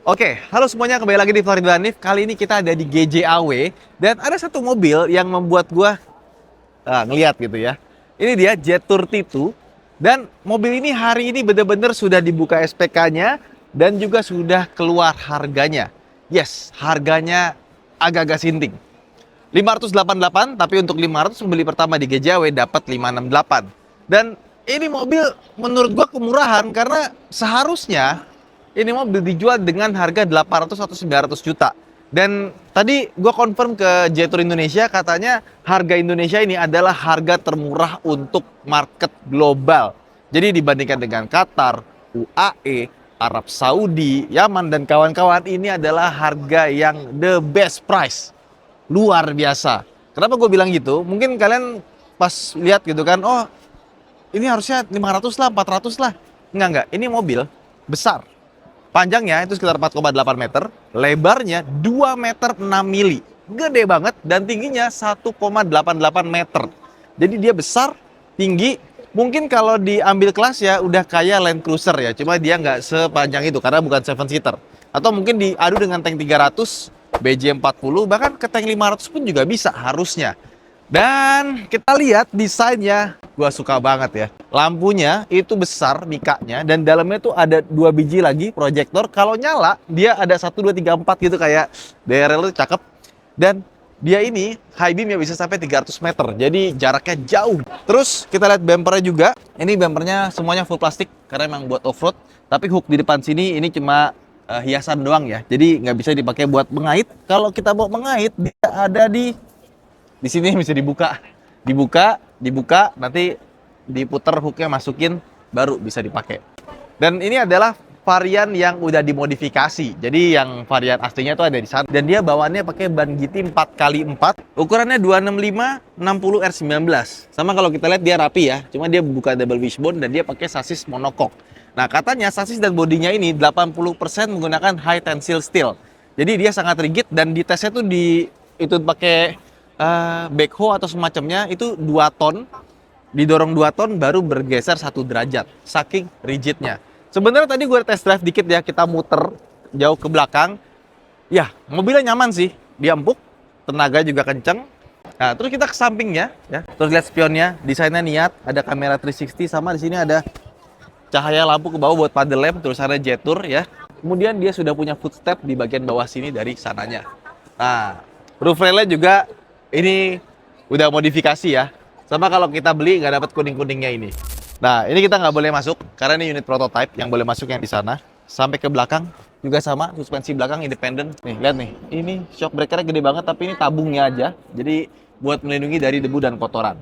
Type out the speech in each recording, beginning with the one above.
Oke, halo semuanya, kembali lagi di Florida Hanif. Kali ini kita ada di GJAW dan ada satu mobil yang membuat gua ngeliat gitu ya. Ini dia Jetour T2 dan mobil ini hari ini bener-bener sudah dibuka SPK-nya dan juga sudah keluar harganya. Yes, harganya agak-agak sinting. 588, tapi untuk 500 pembeli pertama di GJAW dapat 568. Dan ini mobil menurut gua kemurahan karena seharusnya ini mobil dijual dengan harga 800 atau 900 juta. Dan tadi gue confirm ke Jetour Indonesia, katanya harga Indonesia ini adalah harga termurah untuk market global. Jadi dibandingkan dengan Qatar, UAE, Arab Saudi, Yaman, dan kawan-kawan, ini adalah harga yang the best price. Luar biasa. Kenapa gue bilang gitu? Mungkin kalian pas lihat gitu kan, oh ini harusnya 500 lah, 400 lah. Enggak, ini mobil besar. Panjangnya itu sekitar 4,8 meter, lebarnya 2 meter 6 mili. Gede banget dan tingginya 1,88 meter. Jadi dia besar, tinggi. Mungkin kalau diambil kelas ya udah kayak Land Cruiser ya, cuma dia nggak sepanjang itu karena bukan 7 seater. Atau mungkin diadu dengan tank 300, BJ40, bahkan ke tank 500 pun juga bisa harusnya. Dan kita lihat desainnya, gua suka banget ya. Lampunya itu besar mikanya dan dalamnya tuh ada 2 biji lagi proyektor. Kalau nyala dia ada 1, 2, 3, 4 gitu kayak DRL itu cakep. Dan dia ini high beam ya bisa sampai 300 meter. Jadi jaraknya jauh. Terus kita lihat bumpernya juga. Ini bumpernya semuanya full plastik karena emang buat off-road. Tapi hook di depan sini ini cuma hiasan doang ya. Jadi nggak bisa dipakai buat mengait. Kalau kita mau mengait dia ada di sini bisa dibuka, nanti diputer hooknya masukin, baru bisa dipakai. Dan ini adalah varian yang udah dimodifikasi. Jadi yang varian aslinya tuh ada di sana. Dan dia bawaannya pakai ban GT 4x4, ukurannya 265 60 R19. Sama kalau kita lihat dia rapi ya, cuma dia buka double wishbone dan dia pakai sasis monocoque. Nah, katanya sasis dan bodinya ini 80% menggunakan high tensile steel. Jadi dia sangat rigid dan di tesnya tuh itu pakai backhoe atau semacamnya itu 2 ton, didorong 2 ton baru bergeser 1 derajat, saking rigidnya. Sebenarnya tadi gue test drive dikit ya, kita muter jauh ke belakang. Ya, mobilnya nyaman sih, dia empuk, tenaga juga kenceng. Nah, terus kita ke sampingnya ya. Terus lihat spionnya, desainnya niat, ada kamera 360 sama di sini ada cahaya lampu ke bawah buat paddle lamp, tulisannya Jetour ya. Kemudian dia sudah punya footstep di bagian bawah sini dari sananya. Nah, roof railnya juga ini udah modifikasi ya. Sama kalau kita beli nggak dapat kuning-kuningnya ini. Nah, ini kita nggak boleh masuk karena ini unit prototype, yang boleh masuk yang di sana. Sampai ke belakang juga sama, suspensi belakang independen. Nih, lihat nih. Ini shock breakernya gede banget tapi ini tabungnya aja. Jadi buat melindungi dari debu dan kotoran.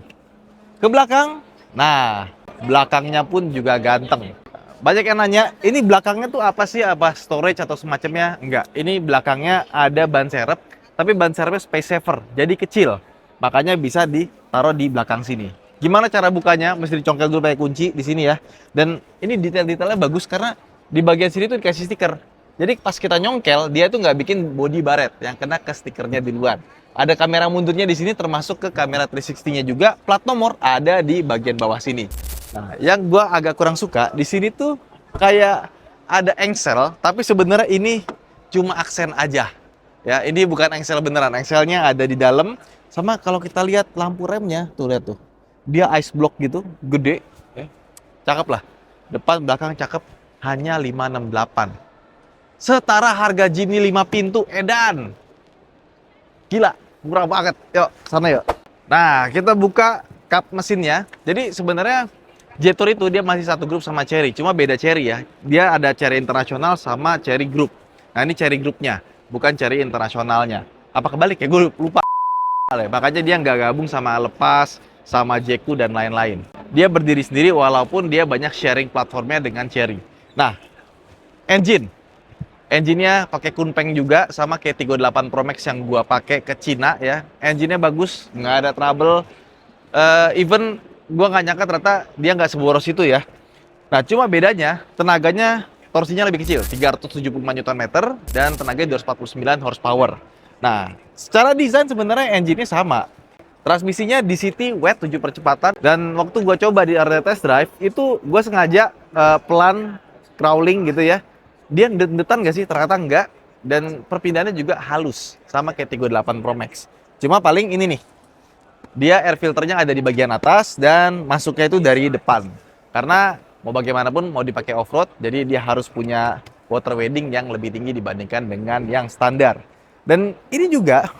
Ke belakang. Nah, belakangnya pun juga ganteng. Banyak yang nanya, ini belakangnya tuh apa sih? Apa storage atau semacamnya? Enggak. Ini belakangnya ada ban serep, tapi ban serepnya space saver, jadi kecil. Makanya bisa ditaruh di belakang sini. Gimana cara bukanya? Mesti dicongkel dulu pakai kunci di sini ya. Dan ini detail-detailnya bagus karena di bagian sini tuh dikasih stiker. Jadi pas kita nyongkel, dia tuh nggak bikin body baret yang kena ke stikernya di luar. Ada kamera mundurnya di sini termasuk ke kamera 360-nya juga. Plat nomor ada di bagian bawah sini. Nah, yang gua agak kurang suka di sini tuh kayak ada engsel, tapi sebenarnya ini cuma aksen aja. Ya, ini bukan engsel beneran. Engselnya ada di dalam. Sama kalau kita lihat lampu remnya, tuh lihat tuh. Dia ice block gitu, gede. Cakep lah. Depan, belakang cakep. Hanya 568. Setara harga Jimny 5 pintu edan. Gila, murah banget. Yuk, kesana yuk. Nah, kita buka kap mesinnya. Jadi sebenarnya Jetour itu dia masih satu grup sama Chery, cuma beda Chery ya. Dia ada Chery Internasional sama Chery Group. Nah, ini Chery Groupnya, bukan Chery Internasionalnya. Apa kebalik ya? Gue lupa. Makanya dia nggak gabung sama Lepas, sama Jeku dan lain-lain. Dia berdiri sendiri walaupun dia banyak sharing platformnya dengan Chery. Nah, engine-nya pakai Kunpeng juga sama kayak 38 Pro Max yang gua pakai ke Cina ya. Engine-nya bagus, nggak ada trouble. Even gua nggak nyangka ternyata dia nggak seboros itu ya. Nah, cuma bedanya tenaganya, torsinya lebih kecil, 375 Nm dan tenaganya 249 horsepower. Nah, secara desain sebenarnya engine-nya sama. Transmisinya DCT wet 7 percepatan, dan waktu gua coba di area test drive itu gua sengaja pelan crawling gitu ya. Dia dendetan nggak sih? Ternyata enggak. Dan perpindahannya juga halus, sama kayak Tiggo 8 Pro Max. Cuma paling ini nih, dia air filternya ada di bagian atas dan masuknya itu dari depan. Karena mau bagaimanapun mau dipakai off-road, jadi dia harus punya water wading yang lebih tinggi dibandingkan dengan yang standar. Dan ini juga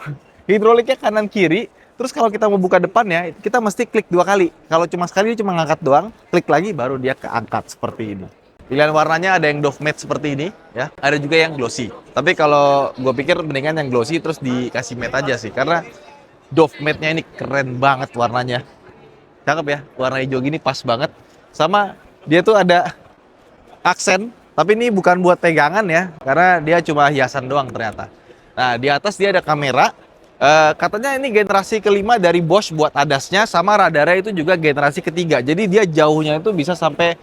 hidroliknya kanan kiri. Terus kalau kita mau buka depannya, kita mesti klik 2 kali. Kalau cuma sekali dia cuma ngangkat doang, klik lagi baru dia keangkat seperti ini. Pilihan warnanya ada yang Dove Matte seperti ini, ya. Ada juga yang glossy. Tapi kalau gue pikir mendingan yang glossy terus dikasih matte aja sih, karena Dove Matte-nya ini keren banget warnanya. Cakep ya, warna hijau gini pas banget. Sama dia tuh ada aksen, tapi ini bukan buat pegangan ya, karena dia cuma hiasan doang ternyata. Nah, di atas dia ada kamera. Katanya ini generasi kelima dari Bosch buat ADAS-nya, sama radarnya itu juga generasi ketiga. Jadi dia jauhnya itu bisa sampai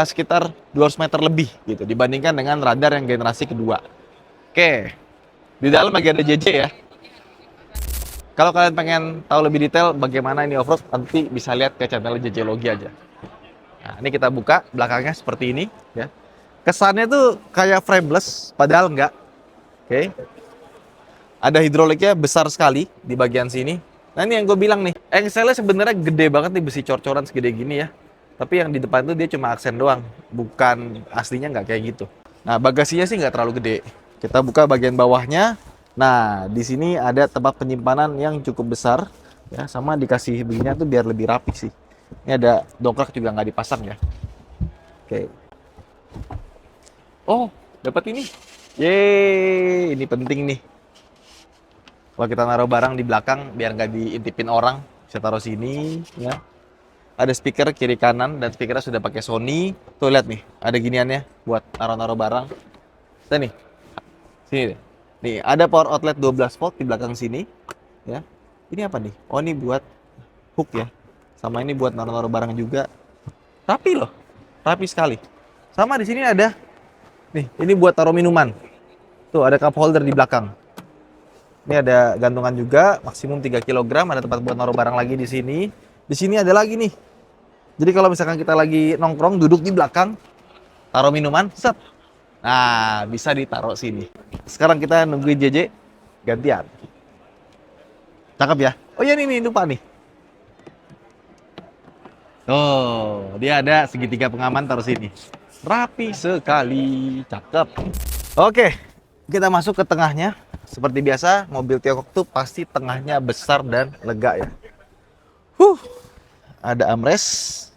sekitar 200 meter lebih gitu dibandingkan dengan radar yang generasi kedua. Oke, di dalam lagi ada JJ ya. Kalau kalian pengen tahu lebih detail bagaimana ini off-road, nanti bisa lihat ke channel JJ Logi aja. Nah, ini kita buka belakangnya seperti ini ya. Kesannya tuh kayak frameless, padahal enggak. Oke. Ada hidroliknya besar sekali di bagian sini. Nah, ini yang gue bilang nih, engselnya sebenarnya gede banget nih, besi cor-coran segede gini ya. Tapi yang di depan tuh dia cuma aksen doang, bukan aslinya nggak kayak gitu. Nah, bagasinya sih nggak terlalu gede. Kita buka bagian bawahnya. Nah, di sini ada tempat penyimpanan yang cukup besar ya, sama dikasih beginian tuh biar lebih rapi sih. Ini ada dongkrak juga nggak dipasang ya. Oke. Oh, dapat ini. Yeay, ini penting nih. Kalau kita naruh barang di belakang biar nggak diintipin orang, bisa taruh sini ya. Ada speaker kiri kanan dan speakernya sudah pakai Sony. Tuh lihat nih, ada giniannya buat naruh-naruh barang. Kita nih. Sini deh. Nih, ada power outlet 12 volt di belakang sini ya. Ini apa nih? Oh, ini buat hook ya. Sama ini buat naruh-naruh barang juga. Rapi loh. Rapi sekali. Sama di sini ada nih, ini buat taruh minuman. Tuh, ada cup holder di belakang. Ini ada gantungan juga, maksimum 3 kg, ada tempat buat naruh barang lagi di sini. Di sini ada lagi nih. Jadi kalau misalkan kita lagi nongkrong, duduk di belakang, taruh minuman, set. Nah, bisa ditaruh sini. Sekarang kita nungguin JJ gantian. Cakep ya? Oh iya nih, lupa nih. Oh, dia ada segitiga pengaman taruh sini. Rapi sekali, cakep. Oke, kita masuk ke tengahnya. Seperti biasa, mobil Tiongkok tuh pasti tengahnya besar dan lega ya. Ada armrest,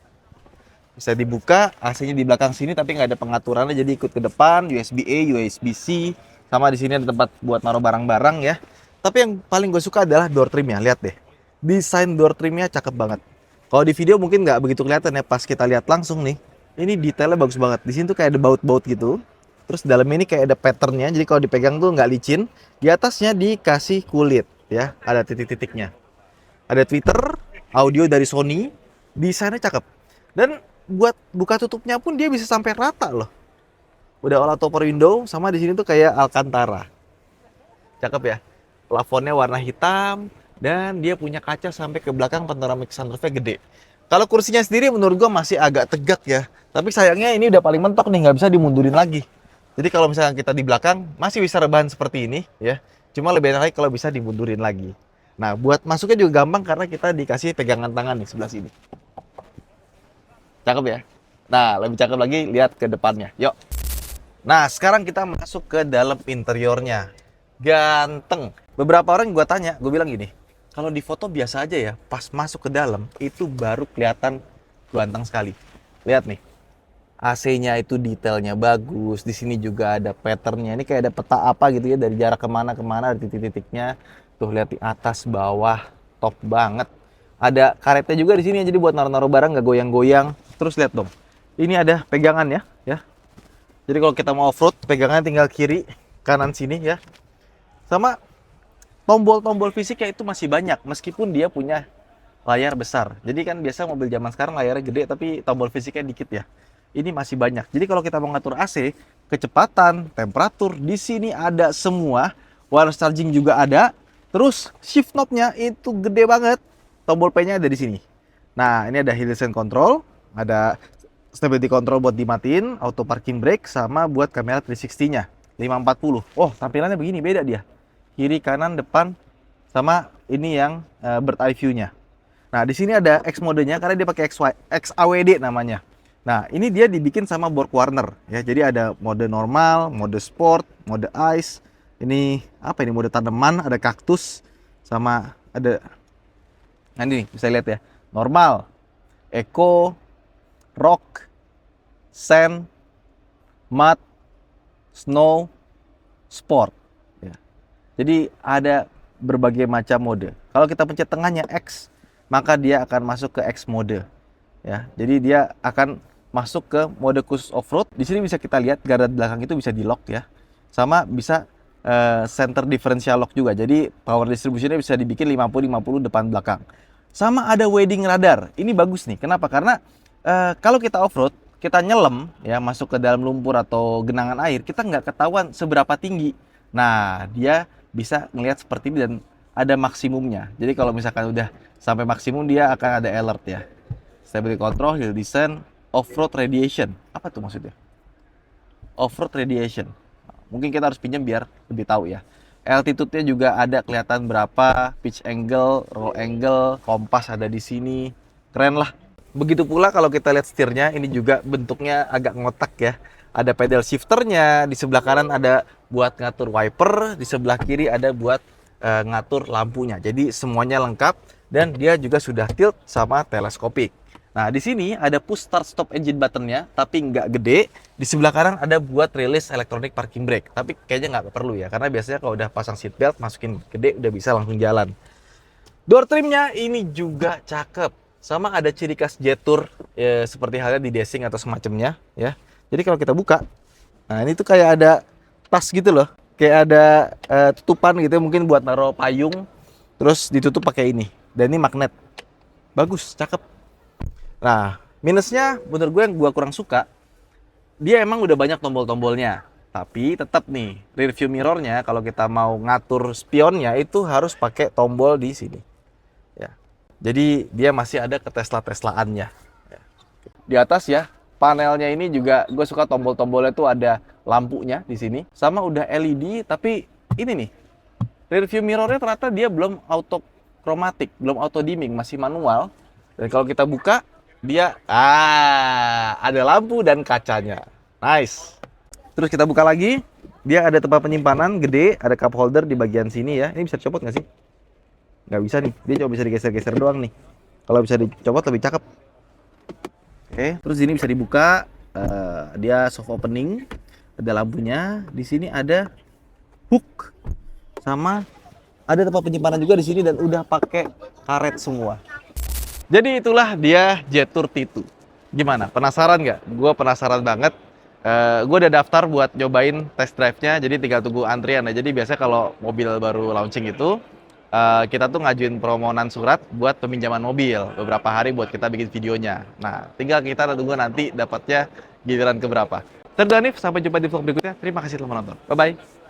bisa dibuka, AC-nya di belakang sini tapi nggak ada pengaturannya, jadi ikut ke depan, USB-A, USB-C, sama di sini ada tempat buat naruh barang-barang ya. Tapi yang paling gue suka adalah door trimnya, lihat deh. Desain door trimnya cakep banget. Kalau di video mungkin nggak begitu kelihatan ya, pas kita lihat langsung nih, ini detailnya bagus banget. Di sini tuh kayak ada baut-baut gitu. Terus dalam ini kayak ada patternnya, jadi kalau dipegang tuh nggak licin. Di atasnya dikasih kulit ya, ada titik-titiknya. Ada tweeter, audio dari Sony, desainnya cakep. Dan buat buka tutupnya pun dia bisa sampai rata loh. Udah auto power window, sama di sini tuh kayak Alcantara. Cakep ya. Plafonnya warna hitam dan dia punya kaca sampai ke belakang, panoramic sunroofnya gede. Kalau kursinya sendiri menurut gua masih agak tegak ya. Tapi sayangnya ini udah paling mentok nih, nggak bisa dimundurin lagi. Jadi kalau misalnya kita di belakang masih bisa rebahan seperti ini ya. Cuma lebih enak lagi kalau bisa dimundurin lagi. Nah, buat masuknya juga gampang karena kita dikasih pegangan tangan nih sebelah sini. Cakep ya. Nah, lebih cakep lagi lihat ke depannya. Yuk. Nah, sekarang kita masuk ke dalam interiornya. Ganteng. Beberapa orang gue tanya, gue bilang gini, kalau di foto biasa aja ya, pas masuk ke dalam itu baru kelihatan ganteng sekali. Lihat nih. AC-nya itu detailnya bagus. Di sini juga ada patternnya. Ini kayak ada peta apa gitu ya, dari jarak kemana-kemana, ada titik-titiknya. Tuh lihat di atas, bawah, top banget. Ada karetnya juga di sini, jadi buat naruh-naruh barang nggak goyang-goyang. Terus lihat dong, ini ada pegangan ya. Jadi kalau kita mau off-road, pegangannya tinggal kiri, kanan sini ya. Sama tombol-tombol fisiknya itu masih banyak, meskipun dia punya layar besar. Jadi kan biasa mobil zaman sekarang layarnya gede, tapi tombol fisiknya dikit ya. Ini masih banyak. Jadi kalau kita mau ngatur AC, kecepatan, temperatur, di sini ada semua. Wireless charging juga ada. Terus shift knob-nya itu gede banget. Tombol P-nya ada di sini. Nah, ini ada hill descent control, ada stability control buat dimatiin, auto parking brake, sama buat kamera 360-nya. 540. Oh, tampilannya begini, beda dia. Kiri, kanan, depan, sama ini yang bird eye view-nya. Nah, di sini ada X modenya karena dia pakai XAWD namanya. Nah, ini dia dibikin sama BorgWarner ya. Jadi ada mode normal, mode sport, mode ice. Ini apa ini? Mode tanaman, ada kaktus, sama ada. Nah, ini bisa lihat ya. Normal, eco, rock, sand, mud, snow, sport. Ya. Jadi ada berbagai macam mode. Kalau kita pencet tengahnya X, maka dia akan masuk ke X mode. Ya, jadi dia akan masuk ke mode khusus off-road. Di sini bisa kita lihat garda belakang itu bisa di lock ya. Sama bisa center differential lock juga. Jadi power distributionnya bisa dibikin 50-50 depan belakang. Sama ada wading radar. Ini bagus nih. Kenapa? Karena kalau kita off-road, kita nyelam ya masuk ke dalam lumpur atau genangan air, kita nggak ketahuan seberapa tinggi. Nah, dia bisa ngelihat seperti ini dan ada maksimumnya. Jadi kalau misalkan udah sampai maksimum, dia akan ada alert ya. Stability control, hill descent, off-road radiation. Apa tuh maksudnya? Off-road radiation. Mungkin kita harus pinjam biar lebih tahu ya. Altitude-nya juga ada kelihatan berapa, pitch angle, roll angle, kompas ada di sini. Keren lah. Begitu pula kalau kita lihat setirnya, ini juga bentuknya agak ngotak ya. Ada pedal shifternya, di sebelah kanan ada buat ngatur wiper, di sebelah kiri ada buat ngatur lampunya. Jadi semuanya lengkap dan dia juga sudah tilt sama teleskopik. Nah, di sini ada push start stop engine buttonnya, tapi nggak gede. Di sebelah kanan ada buat release electronic parking brake, tapi kayaknya nggak perlu ya, karena biasanya kalau udah pasang seat belt, masukin gede, udah bisa langsung jalan. Door trimnya ini juga cakep, sama ada ciri khas Jetour ya, seperti halnya di Desing atau semacamnya ya. Jadi kalau kita buka, nah ini tuh kayak ada tas gitu loh, kayak ada tutupan gitu, mungkin buat naruh payung, terus ditutup pakai ini. Dan ini magnet, bagus, cakep. Nah, minusnya menurut gue yang gue kurang suka, dia emang udah banyak tombol-tombolnya. Tapi tetap nih, rear view mirrornya kalau kita mau ngatur spionnya itu harus pakai tombol di sini. Ya. Jadi dia masih ada ke Tesla-Teslaannya. Ya. Di atas ya, panelnya ini juga gue suka tombol-tombolnya tuh ada lampunya di sini. Sama udah LED, tapi ini nih, rear view mirrornya ternyata dia belum auto chromatic, belum auto dimming, masih manual. Dan kalau kita buka, dia ada lampu dan kacanya. Nice. Terus kita buka lagi, dia ada tempat penyimpanan gede, ada cup holder di bagian sini ya. Ini bisa dicopot nggak sih? Nggak bisa nih, dia cuma bisa digeser-geser doang nih. Kalau bisa dicopot lebih cakep. Oke, terus ini bisa dibuka, dia soft opening, ada lampunya. Di sini ada hook, sama ada tempat penyimpanan juga di sini dan udah pakai karet semua. Jadi itulah dia Jetour T2. Gimana? Penasaran nggak? Gue penasaran banget. Gue udah daftar buat nyobain test drive-nya, jadi tinggal tunggu antrian ya. Jadi biasanya kalau mobil baru launching itu, kita tuh ngajuin permohonan surat buat peminjaman mobil. Beberapa hari buat kita bikin videonya. Nah, tinggal kita tunggu nanti dapatnya giliran keberapa. Saya Hanif, sampai jumpa di vlog berikutnya. Terima kasih telah menonton. Bye-bye.